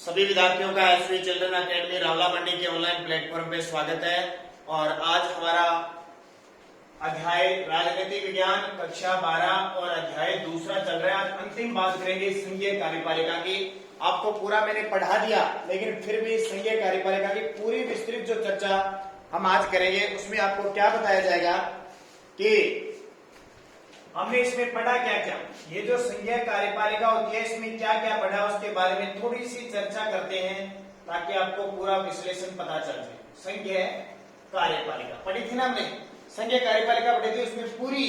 सभी विद्यार्थियों का एसवी चिल्ड्रन अकेडमी रावला मंडी के ऑनलाइन प्लेटफॉर्म पे स्वागत है। और आज हमारा अध्याय राजनीति विज्ञान कक्षा 12 और अध्याय दूसरा चल रहा है। आज अंतिम बात करेंगे संघीय कार्यपालिका की। आपको पूरा मैंने पढ़ा दिया, लेकिन फिर भी संघीय कार्यपालिका की पूरी विस्तृत जो चर्चा हम आज करेंगे उसमें आपको क्या बताया जाएगा कि हमने इसमें पढ़ा क्या क्या, ये जो संघीय कार्यपालिका होती है इसमें क्या क्या पढ़ा उसके बारे में थोड़ी सी चर्चा करते हैं ताकि आपको पूरा विश्लेषण पता चल जाए। संघीय कार्यपालिका पढ़ी थी ना हमने, संघीय कार्यपालिका पढ़ी थी, उसमें पूरी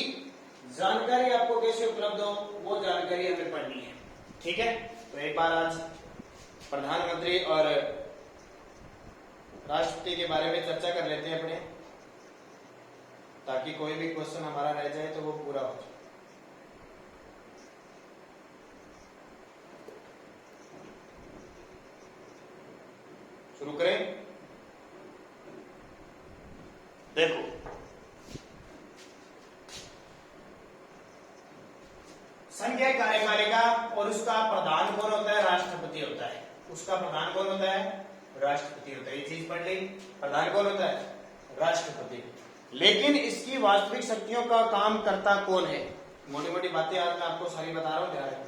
जानकारी आपको कैसे उपलब्ध हो वो जानकारी हमें पढ़नी है। ठीक है, तो एक बार आज प्रधानमंत्री और राष्ट्रपति के बारे में चर्चा कर लेते हैं अपने, ताकि कोई भी क्वेश्चन हमारा रह जाए तो वो पूरा हो जाए। शुरू करें। देखो, संघीय कार्यपालिका और उसका प्रधान कौन होता है? राष्ट्रपति होता है। उसका प्रधान कौन होता है? राष्ट्रपति होता है। ये चीज पढ़ ली। प्रधान कौन होता है? राष्ट्रपति। लेकिन इसकी वास्तविक शक्तियों का काम करता कौन है? मोटी मोटी बातें आज मैं आपको सारी बता रहा हूं, ध्यान रखिए।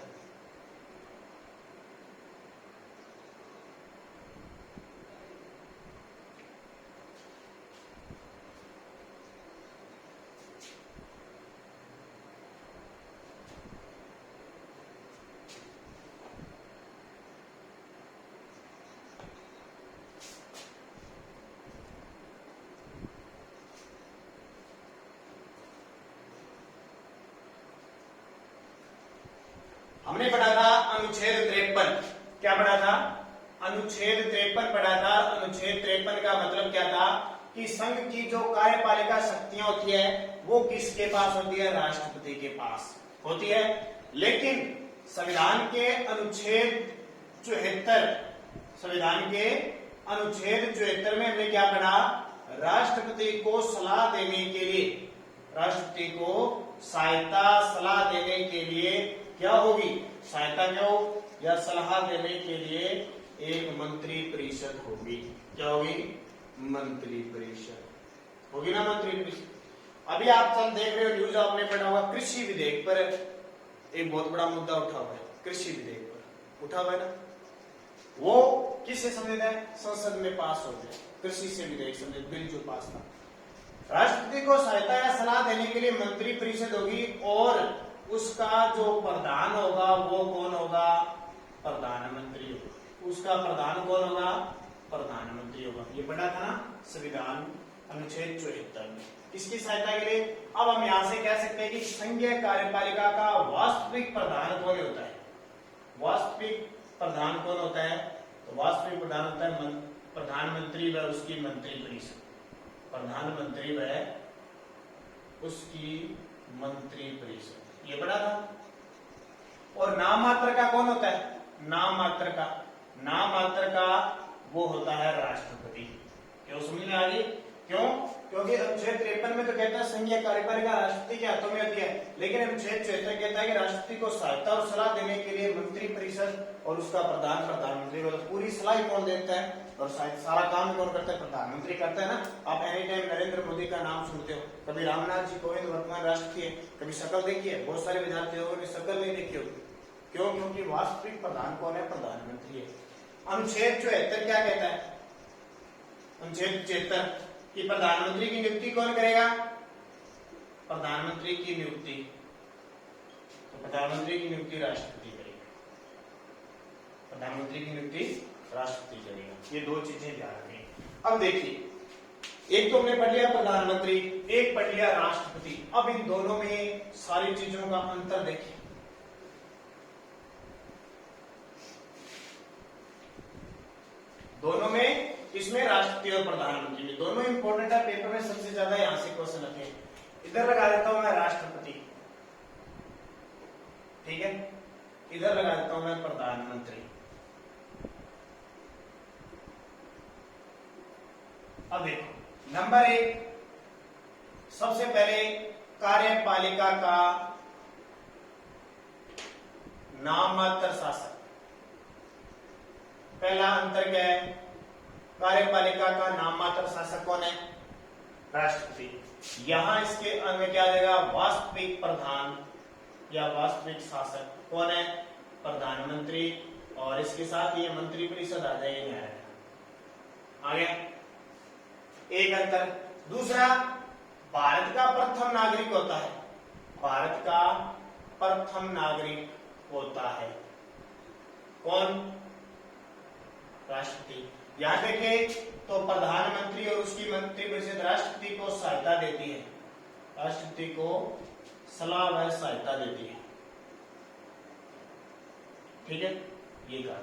हमने पढ़ा था अनुच्छेद 53। क्या पढ़ा था? अनुच्छेद 53 पढ़ा था। अनुच्छेद 53 का मतलब क्या था कि संघ की जो कार्यपालिका शक्तियां होती है वो किसके पास होती है? राष्ट्रपति के पास होती है। लेकिन संविधान के अनुच्छेद 74, संविधान के अनुच्छेद 74 में हमने क्या पढ़ा? राष्ट्रपति को सलाह देने के लिए, राष्ट्रपति को सहायता सलाह देने के लिए क्या होगी? सहायता क्यों या सलाह देने के लिए एक मंत्री परिषद होगी। क्या होगी? मंत्री परिषद होगी ना, मंत्री परिषद। अभी आप सब देख रहे हो न्यूज, आपने पढ़ा होगा कृषि विधेयक पर एक बहुत बड़ा मुद्दा उठा हुआ है। कृषि विधेयक पर उठा हुआ है ना, वो किससे संबंधित है? संसद में पास हो गया कृषि से विधेयक संबंधित बिल जो पास था। राष्ट्रपति को सहायता या सलाह देने के लिए मंत्री परिषद होगी और उसका जो प्रधान होगा वो कौन होगा? प्रधानमंत्री होगा। उसका प्रधान कौन होगा? प्रधानमंत्री होगा। ये पढ़ा था ना संविधान अनुच्छेद 74 में। किसकी सहायता के लिए? अब हम यहां से कह सकते हैं कि संघीय कार्यपालिका का वास्तविक प्रधान कौन होता है? वास्तविक प्रधान कौन होता है? तो वास्तविक प्रधान होता है प्रधानमंत्री व उसकी मंत्री परिषद। प्रधानमंत्री व उसकी मंत्री परिषद, ये पढ़ा था। और नाम मात्र का कौन होता है? नाम मात्र का वो होता है राष्ट्रपति। क्यों समझ में आ गई? क्यों? क्योंकि अनुच्छेद 53 में तो कहता है संघीय कार्यपालिका राष्ट्रपति के हाथों में होती है, लेकिन अनुच्छेद 74 कहता है कि राष्ट्रपति को सहायता और सलाह देने के लिए मंत्री परिषद और उसका प्रधान प्रधानमंत्री। मतलब पूरी सलाह कौन देता है और सारा काम कौन करता है? प्रधानमंत्री करता है ना। आप एनी टाइम नरेंद्र मोदी का नाम सुनते हो, कभी रामनाथ जी कोविंद वर्तमान राष्ट्रपति है, कभी शक्ल देखिए। बहुत सारे विद्यार्थियों ने शक्ल नहीं देखी होगी। क्यों? क्योंकि वास्तविक प्रधान कौन है? प्रधानमंत्री है। अनुच्छेद 74 क्या कहता है? अनुच्छेद 74 कि प्रधानमंत्री की नियुक्ति कौन करेगा? प्रधानमंत्री की नियुक्ति, तो प्रधानमंत्री की नियुक्ति राष्ट्रपति करेगा। प्रधानमंत्री की नियुक्ति राष्ट्रपति करेगा। ये दो चीजें ध्यान रखें। अब देखिए, एक तो हमने पढ़ लिया प्रधानमंत्री, एक पढ़ लिया राष्ट्रपति। अब इन दोनों में सारी चीजों का अंतर देखिए। दोनों में, इसमें राष्ट्रपति और प्रधानमंत्री में दोनों इंपॉर्टेंट है। पेपर में सबसे ज्यादा यहां से क्वेश्चन आते हैं। इधर लगा देता हूं मैं राष्ट्रपति, ठीक है, इधर लगा देता हूं मैं प्रधानमंत्री। अब देखो, नंबर 1, सबसे पहले कार्यपालिका का नाम मात्र शासक। पहला अंतर क्या है, कार्यपालिका का नाम मात्र शासक कौन है, राष्ट्रपति। यहां इसके अंत में क्या देगा, वास्तविक प्रधान या वास्तविक शासक कौन है, प्रधानमंत्री। और इसके साथ ये मंत्रिपरिषद आ जाएगी, आ गया एक अंतर। दूसरा, भारत का प्रथम नागरिक होता है, भारत का प्रथम नागरिक होता है कौन, राष्ट्रपति। यहां देखें तो प्रधानमंत्री और उसकी मंत्रिपरिषद राष्ट्रपति को सहायता देती है, राष्ट्रपति को सलाह व सहायता देती है, ठीक है, ये कहा।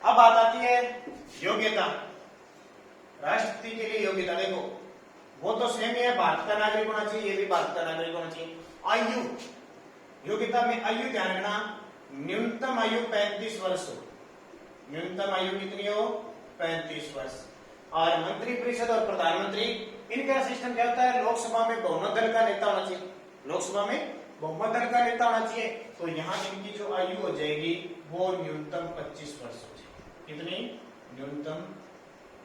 अब बात आती है योग्यता, राष्ट्रपति के लिए योग्यता। देखो वो तो सेम ही है, भारत का नागरिक होना चाहिए, ये भी भारत का नागरिक होना चाहिए। आयु, योग्यता में आयु ध्यान रखना, न्यूनतम आयु 35 वर्ष हो, न्यूनतम आयु कितनी हो, 35 वर्ष। और मंत्रिपरिषद और प्रधानमंत्री, इनका सिस्टम क्या होता है, लोकसभा में बहुमत दल का नेता होना चाहिए, लोकसभा में बहुमत दल का नेता होना चाहिए। तो यहाँ इनकी जो आयु हो जाएगी वो न्यूनतम 25 वर्ष हो जाएगी, कितनी, न्यूनतम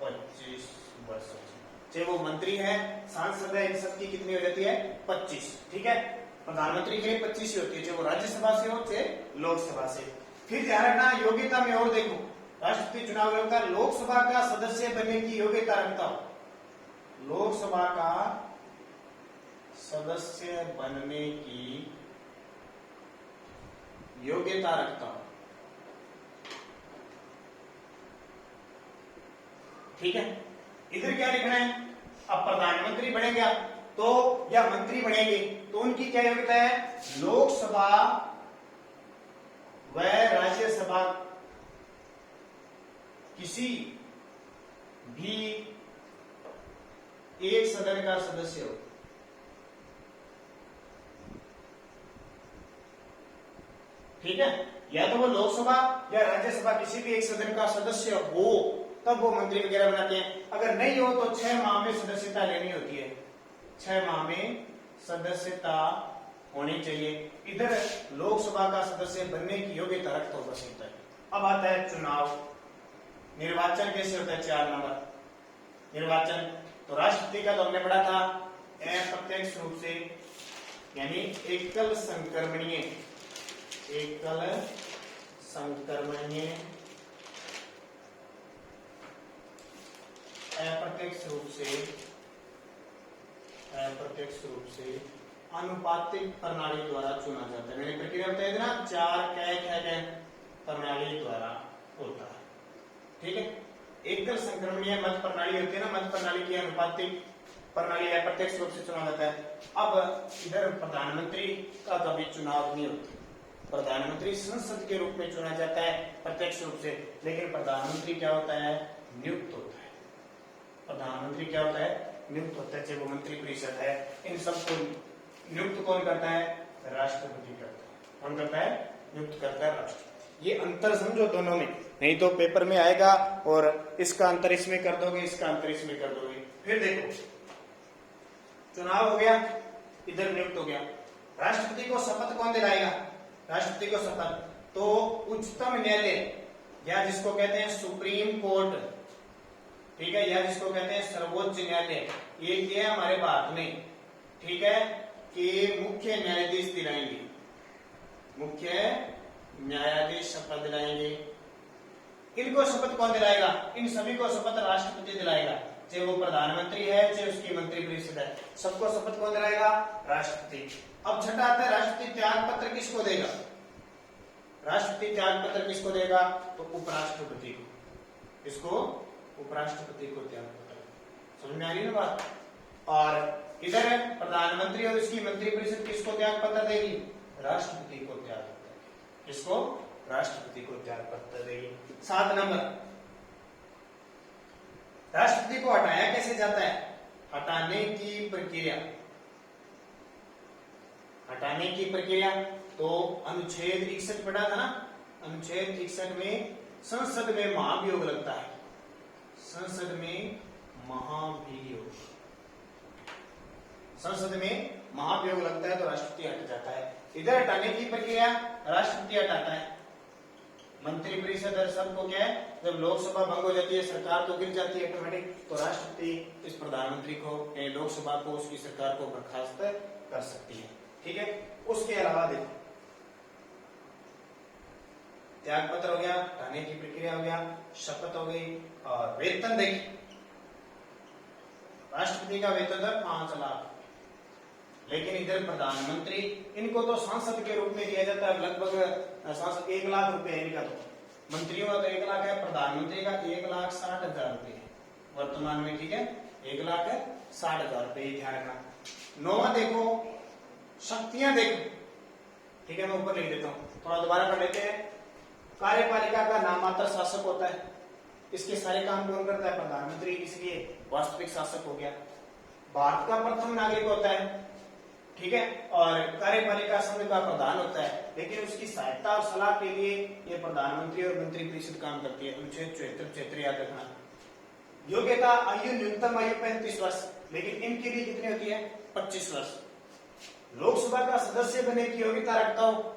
25 वर्ष हो जाएगी। चाहे वो मंत्री है, सांसद है, इन सबकी कितनी हो जाती है, 25, ठीक है। प्रधानमंत्री के लिए 25 ही होती है, चाहे वो राज्यसभा से हो चाहे लोकसभा से। फिर ध्यान रखना योग्यता में, और देखो राष्ट्रपति चुनाव योग्यता, लोकसभा का सदस्य बनने की योग्यता रखता हो, लोकसभा का सदस्य बनने की योग्यता रखता हो, ठीक है। इधर क्या लिखना है, अब प्रधानमंत्री बनेंगे तो या मंत्री बनेंगे तो उनकी क्या योग्यता है, लोकसभा व राज्यसभा किसी भी एक सदन का सदस्य हो, ठीक है। या तो वो लोकसभा या राज्यसभा किसी भी एक सदन का सदस्य हो तब वो मंत्री वगैरह बनाते हैं। अगर नहीं हो तो 6 माह में सदस्यता लेनी होती है, 6 माह में सदस्यता होनी चाहिए। इधर लोकसभा का सदस्य बनने की योग्यता रखता हो, बस इतना। अब आता है चुनाव, निर्वाचन कैसे होता है, 4 नंबर निर्वाचन। तो राष्ट्रपति का तो हमने पढ़ा था, अप्रत्यक्ष रूप से यानी एकल संक्रमणीय, एकल संक्रमणीय अप्रत्यक्ष रूप से अनुपातिक प्रणाली द्वारा चुना जाता है। मैंने प्रक्रिया बताई थी ना, 4 कै प्रणाली द्वारा होता है, ठीक है। एकल संक्रमणीय मत प्रणाली होती है ना, मत प्रणाली की अनुपातिक प्रणाली अप्रत्यक्ष रूप से चुना जाता है। अब इधर प्रधानमंत्री का कभी चुनाव नहीं होता, प्रधानमंत्री संसद के रूप में चुना जाता है प्रत्यक्ष रूप से, लेकिन प्रधानमंत्री क्या होता है, नियुक्त होता है। प्रधानमंत्री क्या होता है, नियुक्त होता है, चाहे वो मंत्रिपरिषद है, इन सबको नियुक्त कौन करता है, राष्ट्रपति करता है। कौन करता है, नियुक्त करता है राष्ट्रपति। ये अंतर समझो दोनों में, नहीं तो पेपर में आएगा और इसका अंतर इसमें कर दोगे, इसका अंतर इसमें कर दोगे। फिर देखो चुनाव हो गया, इधर नियुक्त हो गया। राष्ट्रपति को शपथ कौन दिलाएगा, राष्ट्रपति को शपथ तो उच्चतम न्यायालय या जिसको कहते हैं सुप्रीम कोर्ट, ठीक है, या जिसको कहते हैं सर्वोच्च न्यायालय, ये क्या है हमारे भारत में, ठीक है, कि मुख्य न्यायाधीश दिलाएंगे, मुख्य न्यायाधीश शपथ दिलाएंगे। इनको शपथ कौन दिलाएगा, इन सभी को शपथ राष्ट्रपति दिलाएगा, चाहे वो प्रधानमंत्री है चाहे उसकी मंत्रिपरिषद है, सबको शपथ कौन दिलाएगा, राष्ट्रपति। अब छठा आता है राष्ट्रपति त्याग पत्र किसको देगा, राष्ट्रपति त्याग पत्र किसको देगा, तो उपराष्ट्रपति को, किसको, उपराष्ट्रपति को त्याग पत्र। समझ में आ रही है ना बात। और इधर प्रधानमंत्री और इसकी मंत्रिपरिषद किसको त्याग पत्र देगी, राष्ट्रपति को त्याग पत्र, किसको, राष्ट्रपति को त्याग पत्र देगी। 7 नंबर राष्ट्रपति को हटाया कैसे जाता है, हटाने की प्रक्रिया, हटाने की प्रक्रिया तो अनुच्छेद 61 पढ़ा था ना, अनुच्छेद 61 में संसद में महाभियोग लगता है, संसद में महाभियोग, संसद में महाभियोग लगता है तो राष्ट्रपति हट जाता है। इधर हटाने की प्रक्रिया राष्ट्रपति हटाता है, मंत्रिपरिषद और सबको क्या है, जब लोकसभा भंग हो जाती है, सरकार तो गिर जाती है ऑटोमेटिक, तो राष्ट्रपति इस प्रधानमंत्री को, लोकसभा को, उसकी सरकार को बर्खास्त कर सकती है। ठीक है, उसके अलावा देखो त्याग पत्र हो गया, हटाने की प्रक्रिया हो गया, शपथ हो गई, और वेतन देखिए राष्ट्रपति का वेतन दर 5 लाख, लेकिन इधर प्रधानमंत्री, इनको तो सांसद के रूप में दिया जाता है, लगभग सांसद 1 लाख रुपए है इनका, तो मंत्रियों का तो 1 लाख है, प्रधानमंत्री का 1,60,000 रुपए है वर्तमान में। ठीक है, 1,60,000 रुपए, ध्यान रखना। 9वां देखो शक्तियां देखो, ठीक है, मैं ऊपर लिख देता हूं, थोड़ा दोबारा पढ़ लेते हैं। कार्यपालिका का नाममात्र शासक होता है, इसके सारे काम कौन करता है, प्रधानमंत्री, इसलिए वास्तविक शासक हो गया। भारत का प्रथम नागरिक होता है, ठीक है, और कार्यपालिका संघ का प्रधान होता है, लेकिन उसकी सहायता और सलाह के लिए ये प्रधानमंत्री और मंत्रिपरिषद काम करती है। अनुच्छेद 74 याद रखना। योग्यता आयु, न्यूनतम आयु 35 वर्ष, लेकिन इनकी भी कितनी होती है, 25 वर्ष। लोकसभा का सदस्य बनने की योग्यता रखता हो,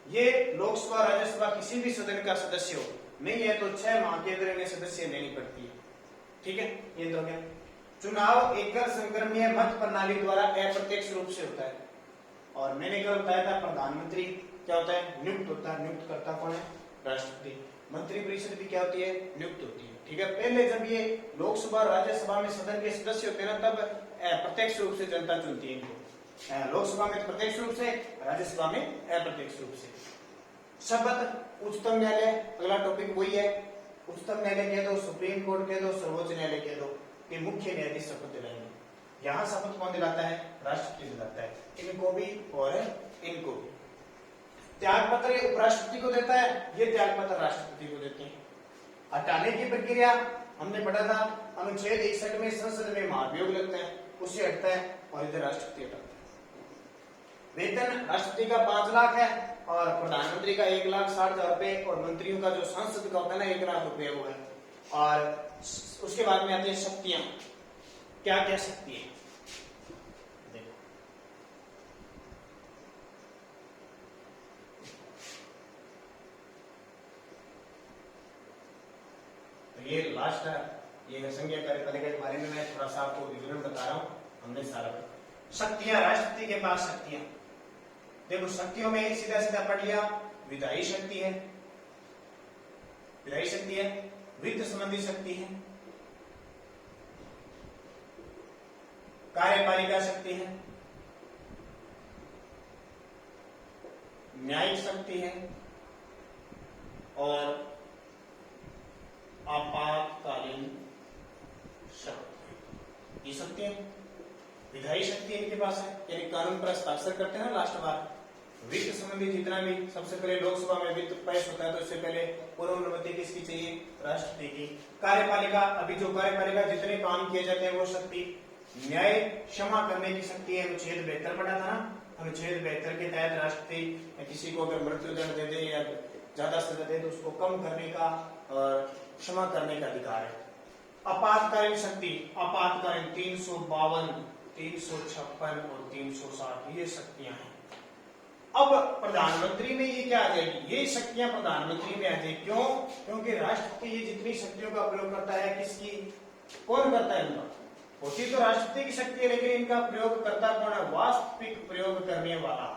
ये लोकसभा राज्यसभा किसी भी सदन का सदस्य हो, नहीं है तो 6 माह के अंदर इन्हें सदस्य लेनी पड़ती है। ठीक है, ये तो हो गया। चुनाव एकल संक्रमणीय मत प्रणाली द्वारा अप्रत्यक्ष रूप से होता है, और मैंने कल बताया था प्रधानमंत्री क्या होता है, नियुक्त होता है, नियुक्त करता कौन है, राष्ट्रपति। मंत्रिपरिषद भी क्या होती है, नियुक्त होती है। ठीक है, पहले जब ये लोकसभा और राज्यसभा में सदन के सदस्य होते हैं ना, तब प्रत्यक्ष रूप से जनता चुनती है इनको, लोकसभा में प्रत्यक्ष रूप से, राज्यसभा में अप्रत्यक्ष रूप से। शपथ, उच्चतम न्यायालय, अगला टॉपिक वही है, उच्चतम न्यायालय कह दो, सुप्रीम कोर्ट कह दो, सर्वोच्च न्यायालय कह दो, कि मुख्य न्यायाधीश शपथ दिलाएंगे। यहाँ शपथ कौन दिलाता है, राष्ट्रपति दिलाता है, इनको भी और इनको भी। त्याग पत्र उपराष्ट्रपति को देता है, ये त्याग पत्र राष्ट्रपति को देते हैं। हटाने की प्रक्रिया हमने पढ़ा था, अनुच्छेद 61 में संसद में महाभियोग लगता है, उससे हटता है, और इधर राष्ट्रपति हटाता है। वेतन राष्ट्रपति का 5 लाख है, और प्रधानमंत्री का 1,60,000 रुपए, और मंत्रियों का जो सांसद का होता है ना 1 लाख रुपए वो है। और उसके बाद में आती है शक्तियां, क्या क्या शक्ति है, देखो तो ये लास्ट है, ये संघीय कार्यपालिका के बारे में मैं थोड़ा सा आपको विवरण बता रहा हूं, हमने सारा शक्तियां, राष्ट्रपति के पास शक्तियां देखो, शक्तियों में सीधा सीधा पढ़ लिया, विधायी शक्ति है, विधायी शक्ति है, वित्त संबंधी शक्ति है, कार्यपालिका शक्ति है, न्यायिक शक्ति है, और आपातकालीन शक्ति। ये शक्ति है, विधायी शक्ति इनके पास है, यानी कानून पर हस्ताक्षर करते हैं ना लास्ट बार। वित्त संबंधी जितना भी, सबसे पहले लोकसभा में वित्त पेश होता है तो इससे पहले पूर्व अनुमति किसकी चाहिए, राष्ट्रपति की। कार्यपालिका, अभी जो कार्यपालिका जितने काम किए जाते हैं वो शक्ति। न्याय क्षमा करने की शक्ति है, अनुच्छेद 72 पढ़ा था ना, अनुच्छेद 72 के तहत राष्ट्रपति किसी को अगर मृत्युदंड दे दे या ज्यादा सजा दे तो उसको कम करने का और क्षमा करने का अधिकार है। आपातकालीन शक्ति, आपातकालीन 352, 356 और 360 ये शक्तियां हैं। अब प्रधानमंत्री में ये क्या आ जाएगी, ये शक्तियां प्रधानमंत्री में आ जाएगी। क्यों? क्योंकि राष्ट्रपति ये जितनी शक्तियों का प्रयोग करता है, किसकी, कौन करता है इनका, होती तो राष्ट्रपति की शक्ति है, लेकिन इनका प्रयोग करता कौन है, वास्तविक प्रयोग करने वाला,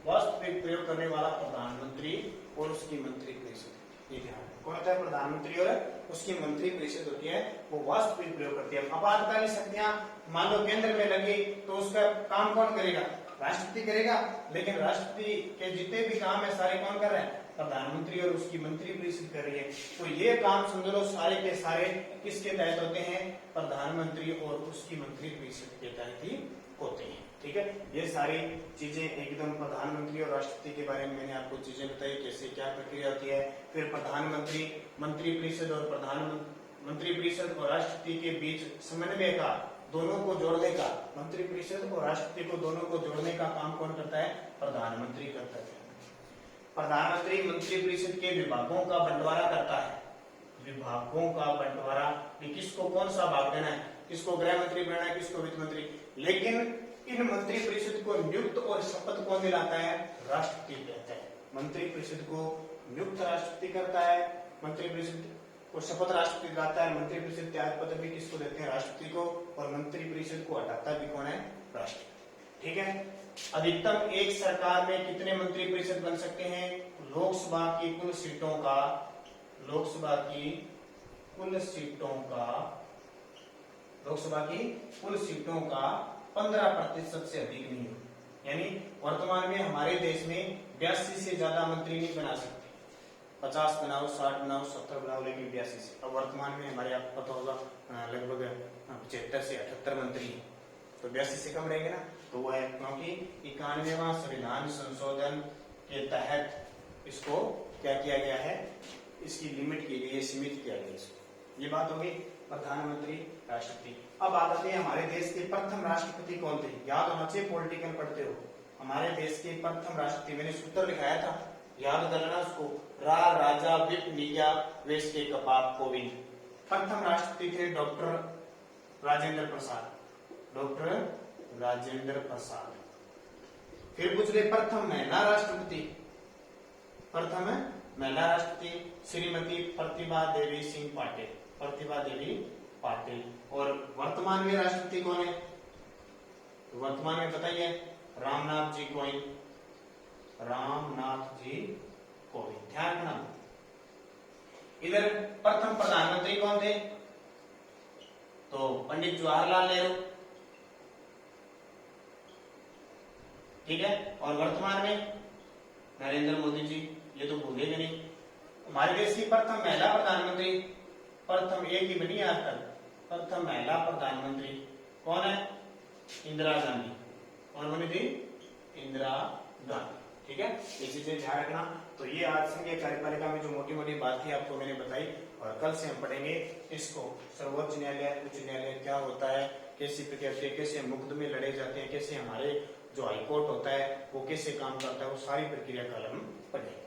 वास्तविक प्रयोग करने वाला प्रधानमंत्री और उसकी मंत्रिपरिषद। ये ध्यान, कौन होता है, प्रधानमंत्री और उसकी मंत्रिपरिषद होती है, वो वास्तविक प्रयोग करती है। आपातकालीन शक्तियां मान लो केंद्र में लगी तो उसका काम कौन करेगा, राष्ट्रपति करेगा, लेकिन राष्ट्रपति के जितने भी काम है सारे कौन कर रहे हैं, प्रधानमंत्री और उसकी मंत्रिपरिषद कर रही है। तो ये काम समझ लो सारे के सारे किसके तहत होते हैं, प्रधानमंत्री और उसकी मंत्रिपरिषद के तहत ही होते हैं। ठीक है, ये सारी चीजें एकदम प्रधानमंत्री और राष्ट्रपति के बारे में मैंने आपको चीजें बताई, कैसे क्या प्रक्रिया होती है। फिर प्रधानमंत्री, मंत्रिपरिषद और मंत्रिपरिषद और राष्ट्रपति के बीच समन्वय का, दोनों को जोड़ने का, मंत्रिपरिषद और राष्ट्रपति को दोनों को जोड़ने का काम कौन करता है, प्रधानमंत्री करता है। प्रधानमंत्री मंत्रिपरिषद के विभागों का बंटवारा करता है, विभागों का बंटवारा, किसको कौन सा भाग देना है, किसको गृह मंत्री बनाना है, किसको वित्त मंत्री। लेकिन इन मंत्रिपरिषद को नियुक्त और शपथ कौन दिलाता है, राष्ट्रपति देता है। मंत्रिपरिषद को नियुक्त राष्ट्रपति करता है, मंत्रिपरिषद को शपथ राष्ट्रपति दिलाता है, मंत्रिपरिषद त्याग पत्र भी किसको देते हैं? राष्ट्रपति को, और मंत्रिपरिषद को हटाता भी कौन है? राष्ट्रपति। ठीक है। अधिकतम एक सरकार में कितने मंत्रिपरिषद बन सकते हैं? लोकसभा की कुल सीटों का, लोकसभा की कुल सीटों का 15% से अधिक नहीं हो। यानी वर्तमान में हमारे देश में 82 से ज्यादा मंत्री नहीं बना सकते। 50 बनाओ, 60 बनाओ, 70 बनाओ, लेकिन 82 से। अब वर्तमान में हमारे आपको पता होगा लगभग 75 से 78 मंत्री हैं, तो 82 से कम रहेंगे ना। तो वो है क्योंकि 91वां संविधान संशोधन के तहत इसको क्या किया गया है? इसकी लिमिट के लिए सीमित किया गया इसको। ये बात होगी प्रधानमंत्री, राष्ट्रपति। अब आते हैं हमारे देश के प्रथम राष्ट्रपति कौन थे? याद होना चाहिए, पॉलिटिकल पढ़ते हो। हमारे देश के प्रथम राष्ट्रपति, मैंने सूत्र लिखाया था, याद करना उसको। राजा विपनिया वेश के कपाप कोविंद। प्रथम राष्ट्रपति थे डॉक्टर राजेंद्र प्रसाद, डॉक्टर राजेंद्र प्रसाद। फिर पूछ रहे प्रथम महिला राष्ट्रपति, प्रथम महिला राष्ट्रपति श्रीमती प्रतिभा देवी सिंह पाटिल, प्रतिभा देवी पाटिल। और वर्तमान में राष्ट्रपति कौन है? वर्तमान में बताइए, रामनाथ जी कोविंद, रामनाथ जी कोविंद। ध्यान रखना। इधर प्रथम प्रधानमंत्री कौन थे? तो पंडित जवाहरलाल नेहरू। ठीक है। और वर्तमान में नरेंद्र मोदी जी, ये तो भूलेंगे नहीं। हमारे देश की प्रथम महिला प्रधानमंत्री, प्रथम एक ही बनी आज तक, प्रथम महिला प्रधानमंत्री कौन है? इंदिरा गांधी। कौन बनी थी? इंदिरा गांधी। ठीक है, ये चीजें ध्यान रखना। तो ये आज संघीय कार्यपालिका में जो मोटी मोटी बात थी आपको मैंने बताई, और कल से हम पढ़ेंगे इसको। सर्वोच्च न्यायालय, उच्च न्यायालय क्या होता है, कैसी प्रक्रिया, कैसे मुकदमे लड़े जाते हैं, कैसे हमारे जो हाईकोर्ट होता है वो कैसे काम करता है, वो सारी प्रक्रिया कल हम पढ़ेंगे।